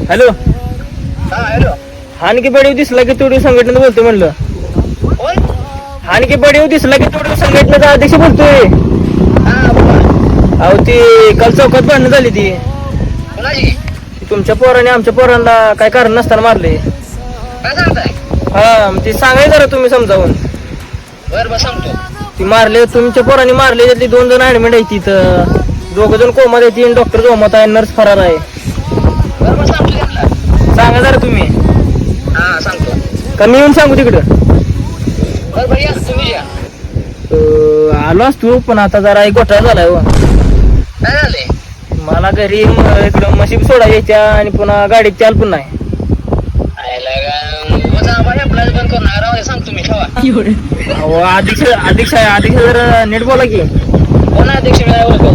Hello, हा hello. हानकी बडीव दिसला की तोडीव संघटनेत बोलतोय म्हणलं. कोण? हानकी बडीव दिसला की तोडीव संघटनेचा अध्यक्ष बोलतोय. हा बोला. अहो ती काल चौकात भांडणं झाली ती कोणाची? तुमच्या पोराने आमच्या पोरांना काय कारण नसताना मारले. काय सांगताय? हा ती सांगाय जरा तुम्ही समजावून. बरं सांगतो. ती मारले तुमच्या पोरांनी मारले त्यातली 2 जण ऍडमिट आहे तिथं. 2 जण कोमात आहे, 3 डॉक्टर कोमात आहे, नर्स फरार आहे. बरं सांगतो त्यांना. सांगा जरा तुम्ही. हा सांगतो. का मी येऊन सांगू तिकडं? बरं या तुम्ही या. आलो असतो पण आता जरा एक घोटाळा झालाय हो. काय झालंय? मला घरी इकडं मशीब सोडा यायच्या आणि पुन्हा गाडीत त्याल पण नाही. बंद करणार राव सांगतो मी ठेवा. अहो अध्यक्ष जरा नीट बोला की. कोण अध्यक्ष मी ओळखतो?